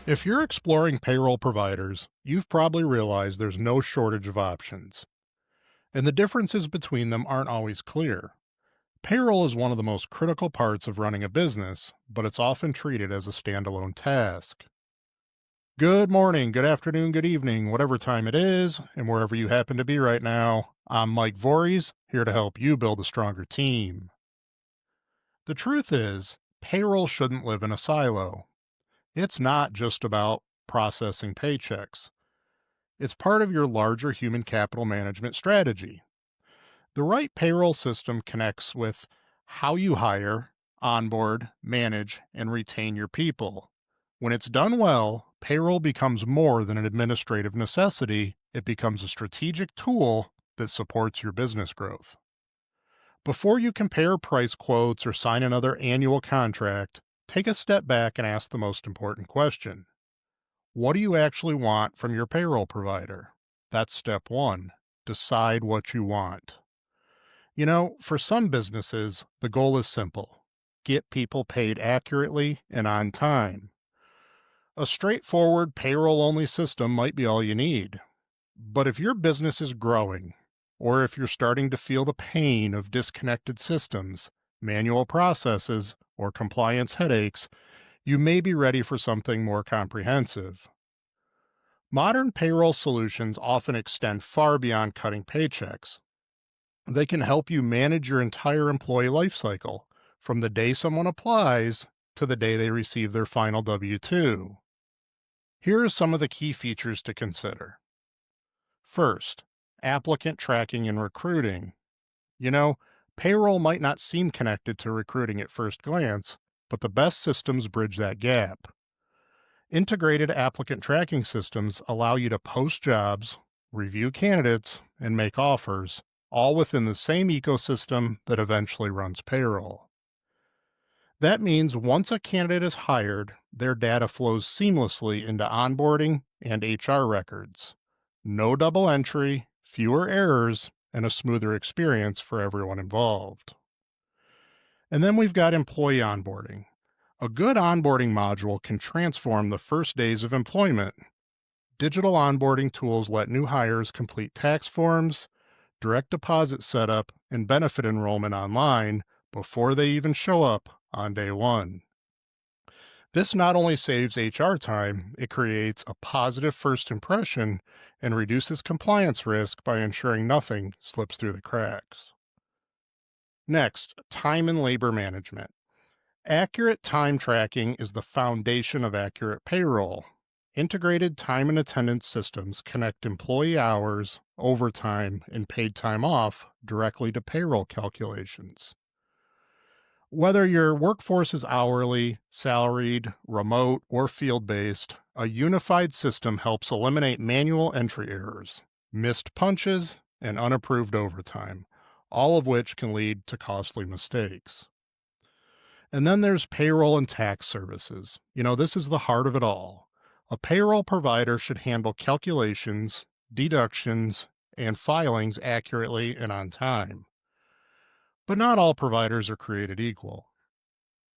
If you're exploring payroll providers, you've probably realized there's no shortage of options, and the differences between them aren't always clear. Payroll is one of the most critical parts of running a business, but it's often treated as a standalone task. Good morning, good afternoon, good evening, whatever time it is, and wherever you happen to be right now. I'm Mike Voories, here to help you build a stronger team. The truth is, payroll shouldn't live in a silo. It's not just about processing paychecks. It's part of your larger human capital management strategy. The right payroll system connects with how you hire, onboard, manage, and retain your people. When it's done well, payroll becomes more than an administrative necessity, it becomes a strategic tool that supports your business growth. Before you compare price quotes or sign another annual contract, take a step back and ask the most important question. What do you actually want from your payroll provider? That's step one. Decide what you want. For some businesses, the goal is simple: get people paid accurately and on time. A straightforward payroll only system might be all you need. But if your business is growing, or if you're starting to feel the pain of disconnected systems, manual processes, or compliance headaches, you may be ready for something more comprehensive. Modern payroll solutions often extend far beyond cutting paychecks. They can help you manage your entire employee lifecycle, from the day someone applies to the day they receive their final W-2. Here are some of the key features to consider. First, applicant tracking and recruiting. You know, Payroll might not seem connected to recruiting at first glance, but the best systems bridge that gap. Integrated applicant tracking systems allow you to post jobs, review candidates, and make offers, all within the same ecosystem that eventually runs payroll. That means once a candidate is hired, their data flows seamlessly into onboarding and HR records. No double entry, fewer errors, and a smoother experience for everyone involved. And then we've got employee onboarding. A good onboarding module can transform the first days of employment. Digital onboarding tools let new hires complete tax forms, direct deposit setup, and benefit enrollment online before they even show up on day one. This not only saves HR time, it creates a positive first impression and reduces compliance risk by ensuring nothing slips through the cracks. Next, time and labor management. Accurate time tracking is the foundation of accurate payroll. Integrated time and attendance systems connect employee hours, overtime, and paid time off directly to payroll calculations. Whether your workforce is hourly, salaried, remote, or field-based, a unified system helps eliminate manual entry errors, missed punches, and unapproved overtime, all of which can lead to costly mistakes. And then there's payroll and tax services. This is the heart of it all. A payroll provider should handle calculations, deductions, and filings accurately and on time. But not all providers are created equal.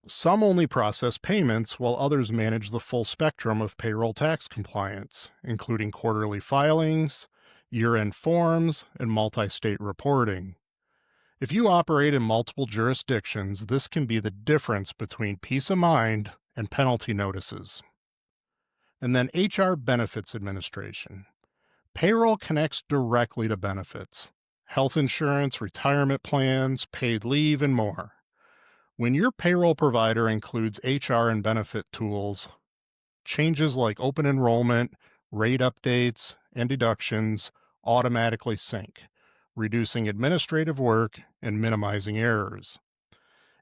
Some only process payments, while others manage the full spectrum of payroll tax compliance, including quarterly filings, year-end forms, and multi-state reporting. If you operate in multiple jurisdictions, this can be the difference between peace of mind and penalty notices. And then HR benefits administration. Payroll connects directly to benefits: health insurance, retirement plans, paid leave, and more. When your payroll provider includes HR and benefit tools, changes like open enrollment, rate updates, and deductions automatically sync, reducing administrative work and minimizing errors.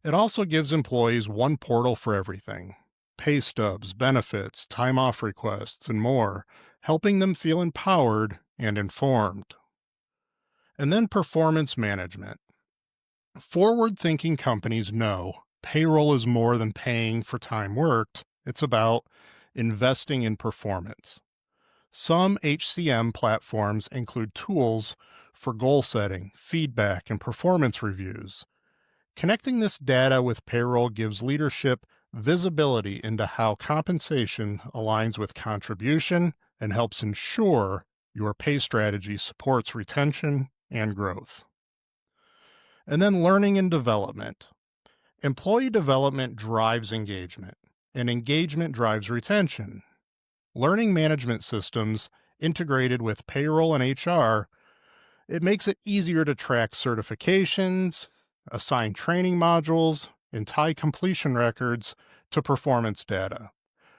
It also gives employees one portal for everything: pay stubs, benefits, time off requests, and more, helping them feel empowered and informed. And then performance management. Forward-thinking companies know payroll is more than paying for time worked. It's about investing in performance. Some HCM platforms include tools for goal setting, feedback, and performance reviews. Connecting this data with payroll gives leadership visibility into how compensation aligns with contribution and helps ensure your pay strategy supports retention and growth. And then learning and development. Employee development drives engagement, and engagement drives retention. Learning management systems integrated with payroll and HR, it makes it easier to track certifications, assign training modules, and tie completion records to performance data.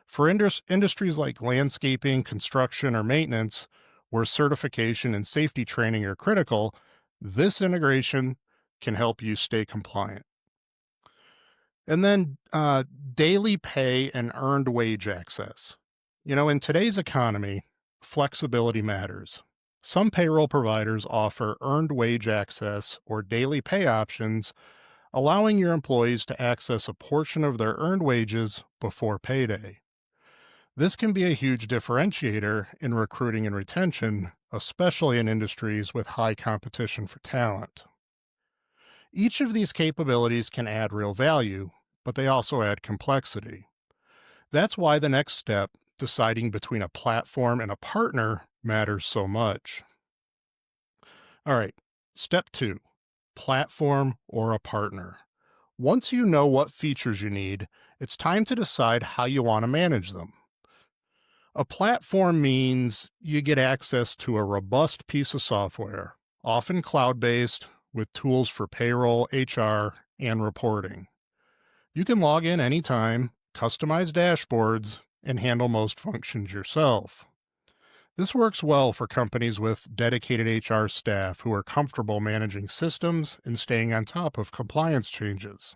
For industries like landscaping, construction, or maintenance, where certification and safety training are critical, this integration can help you stay compliant. And then daily pay and earned wage access. In today's economy, flexibility matters. Some payroll providers offer earned wage access or daily pay options, allowing your employees to access a portion of their earned wages before payday. This can be a huge differentiator in recruiting and retention, especially in industries with high competition for talent. Each of these capabilities can add real value, but they also add complexity. That's why the next step, deciding between a platform and a partner, matters so much. All right, step 2, platform or a partner. Once you know what features you need, it's time to decide how you want to manage them. A platform means you get access to a robust piece of software, often cloud-based, with tools for payroll, HR, and reporting. You can log in anytime, customize dashboards, and handle most functions yourself. This works well for companies with dedicated HR staff who are comfortable managing systems and staying on top of compliance changes.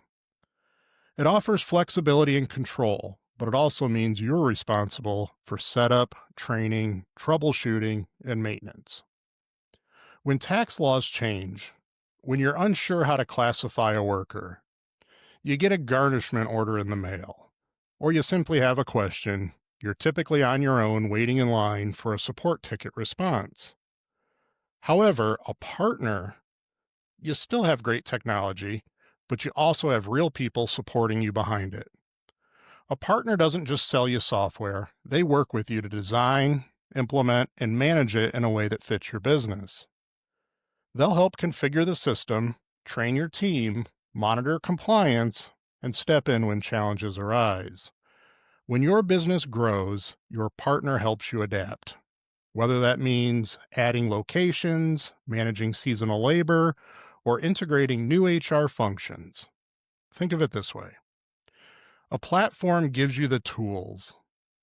It offers flexibility and control, but it also means you're responsible for setup, training, troubleshooting, and maintenance. When tax laws change, when you're unsure how to classify a worker, you get a garnishment order in the mail, or you simply have a question, you're typically on your own waiting in line for a support ticket response. However, a partner, you still have great technology, but you also have real people supporting you behind it. A partner doesn't just sell you software, they work with you to design, implement, and manage it in a way that fits your business. They'll help configure the system, train your team, monitor compliance, and step in when challenges arise. When your business grows, your partner helps you adapt, whether that means adding locations, managing seasonal labor, or integrating new HR functions. Think of it this way. A platform gives you the tools.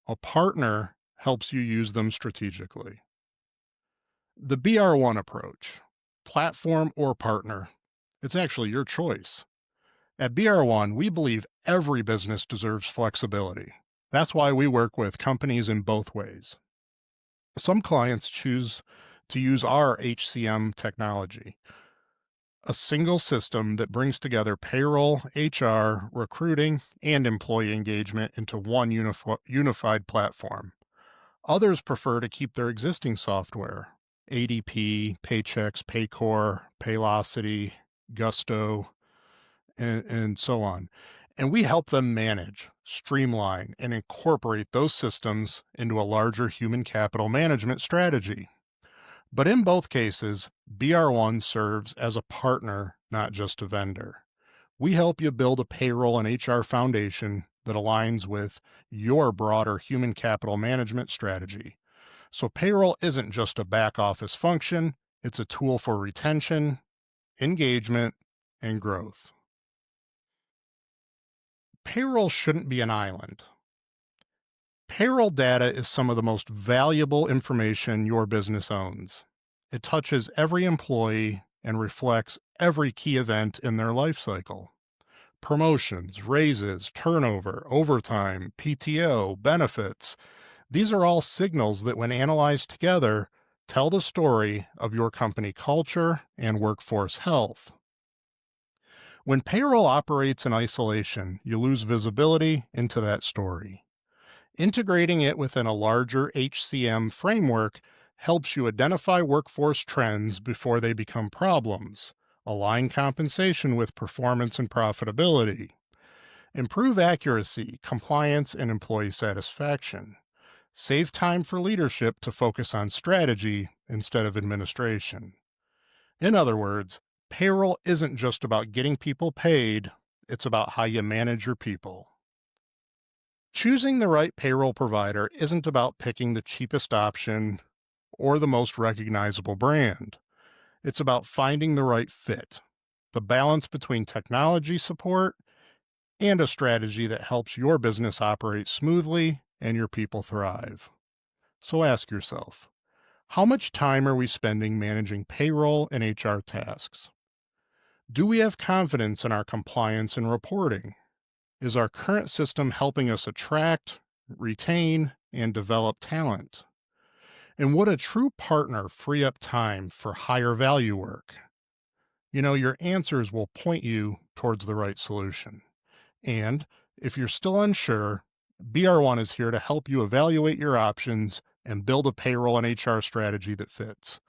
A partner helps you use them strategically. The BR1 approach, platform or partner, it's actually your choice. At BR1, we believe every business deserves flexibility. That's why we work with companies in both ways. Some clients choose to use our HCM technology, a single system that brings together payroll, HR, recruiting, and employee engagement into one unified platform. Others prefer to keep their existing software, ADP, Paychecks, Paycor, Paylocity, Gusto, and so on. And we help them manage, streamline, and incorporate those systems into a larger human capital management strategy. But in both cases, BR1 serves as a partner, not just a vendor. We help you build a payroll and HR foundation that aligns with your broader human capital management strategy. So payroll isn't just a back office function, it's a tool for retention, engagement, and growth. Payroll shouldn't be an island. Payroll data is some of the most valuable information your business owns. It touches every employee and reflects every key event in their life cycle. Promotions, raises, turnover, overtime, PTO, benefits. These are all signals that, when analyzed together, tell the story of your company culture and workforce health. When payroll operates in isolation, you lose visibility into that story. Integrating it within a larger HCM framework helps you identify workforce trends before they become problems, align compensation with performance and profitability, Improve accuracy, compliance, and employee satisfaction. Save time for leadership to focus on strategy instead of administration. In other words, payroll isn't just about getting people paid, it's about how you manage your people. Choosing the right payroll provider isn't about picking the cheapest option or the most recognizable brand. It's about finding the right fit, the balance between technology support and a strategy that helps your business operate smoothly and your people thrive. So ask yourself, how much time are we spending managing payroll and HR tasks? Do we have confidence in our compliance and reporting? Is our current system helping us attract, retain, and develop talent? And would a true partner free up time for higher value work? Your answers will point you towards the right solution. And if you're still unsure, BR1 is here to help you evaluate your options and build a payroll and HR strategy that fits,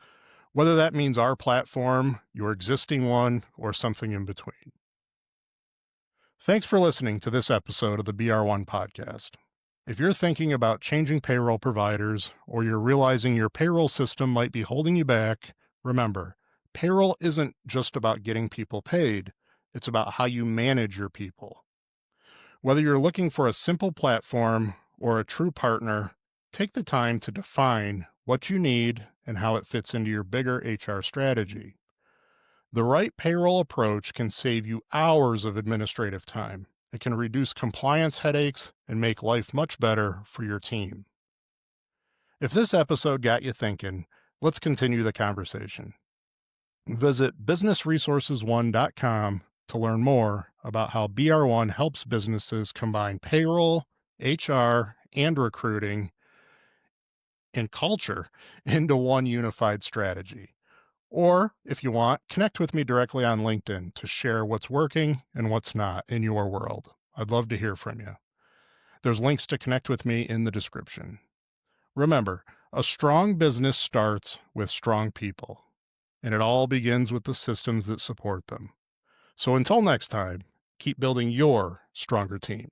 whether that means our platform, your existing one, or something in between. Thanks for listening to this episode of the BR1 podcast. If you're thinking about changing payroll providers or you're realizing your payroll system might be holding you back, remember, payroll isn't just about getting people paid, it's about how you manage your people. Whether you're looking for a simple platform or a true partner, take the time to define what you need and how it fits into your bigger HR strategy. The right payroll approach can save you hours of administrative time. It can reduce compliance headaches and make life much better for your team. If this episode got you thinking, let's continue the conversation. Visit businessresources1.com to learn more about how BR1 helps businesses combine payroll, HR, and recruiting and culture into one unified strategy. Or, if you want, connect with me directly on LinkedIn to share what's working and what's not in your world. I'd love to hear from you. There's links to connect with me in the description. Remember, a strong business starts with strong people, and it all begins with the systems that support them. So until next time, keep building your stronger team.